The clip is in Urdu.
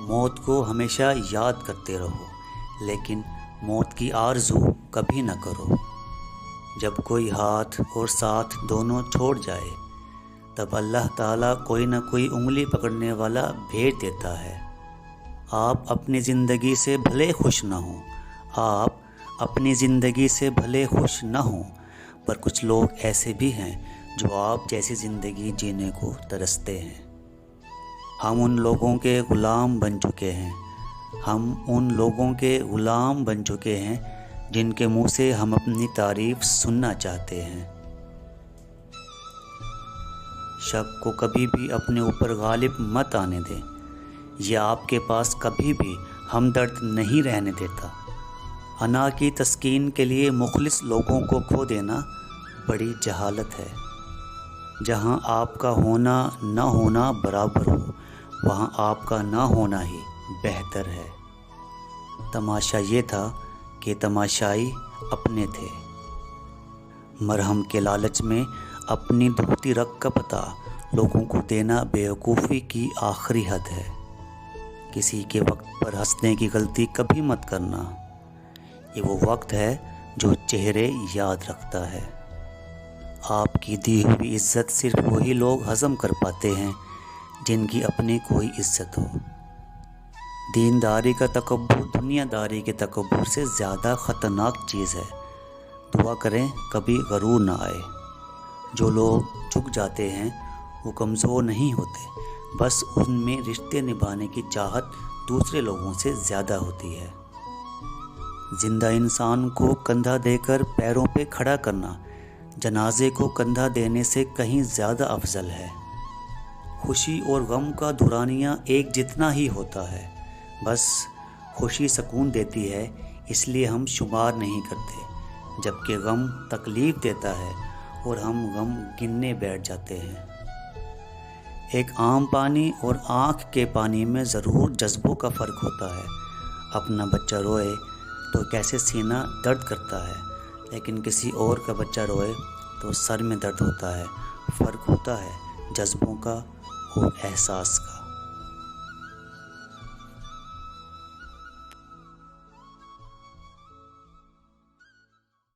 موت کو ہمیشہ یاد کرتے رہو، لیکن موت کی آرزو کبھی نہ کرو۔ جب کوئی ہاتھ اور ساتھ دونوں چھوڑ جائے، تب اللہ تعالیٰ کوئی نہ کوئی انگلی پکڑنے والا بھیج دیتا ہے۔ آپ اپنی زندگی سے بھلے خوش نہ ہوں، آپ اپنی زندگی سے بھلے خوش نہ ہوں، پر کچھ لوگ ایسے بھی ہیں جو آپ جیسی زندگی جینے کو ترستے ہیں۔ ہم ان لوگوں کے غلام بن چکے ہیں، ہم ان لوگوں کے غلام بن چکے ہیں جن کے منہ سے ہم اپنی تعریف سننا چاہتے ہیں۔ شک کو کبھی بھی اپنے اوپر غالب مت آنے دیں، یہ آپ کے پاس کبھی بھی ہمدرد نہیں رہنے دیتا۔ انا کی تسکین کے لیے مخلص لوگوں کو کھو دینا بڑی جہالت ہے۔ جہاں آپ کا ہونا نہ ہونا برابر ہو، وہاں آپ کا نہ ہونا ہی بہتر ہے۔ تماشا یہ تھا کہ تماشائی اپنے تھے۔ مرہم کے لالچ میں اپنی دھوتی رگ کا پتہ لوگوں کو دینا بیوقوفی کی آخری حد ہے۔ کسی کے وقت پر ہنسنے کی غلطی کبھی مت کرنا، یہ وہ وقت ہے جو چہرے یاد رکھتا ہے۔ آپ کی دی ہوئی عزت صرف وہی لوگ ہضم کر پاتے ہیں جن کی اپنی کوئی عزت ہو۔ دینداری کا تکبر دنیا داری کے تکبر سے زیادہ خطرناک چیز ہے۔ دعا کریں کبھی غرور نہ آئے۔ جو لوگ جھک جاتے ہیں وہ کمزور نہیں ہوتے، بس ان میں رشتے نبھانے کی چاہت دوسرے لوگوں سے زیادہ ہوتی ہے۔ زندہ انسان کو کندھا دے کر پیروں پہ کھڑا کرنا جنازے کو کندھا دینے سے کہیں زیادہ افضل ہے۔ خوشی اور غم کا دورانیہ ایک جتنا ہی ہوتا ہے، بس خوشی سکون دیتی ہے اس لیے ہم شمار نہیں کرتے، جبکہ غم تکلیف دیتا ہے اور ہم غم گننے بیٹھ جاتے ہیں۔ ایک عام پانی اور آنکھ کے پانی میں ضرور جذبوں کا فرق ہوتا ہے۔ اپنا بچہ روئے تو کیسے سینہ درد کرتا ہے، لیکن کسی اور کا بچہ روئے تو سر میں درد ہوتا ہے۔ فرق ہوتا ہے جذبوں کا اور احساس کا۔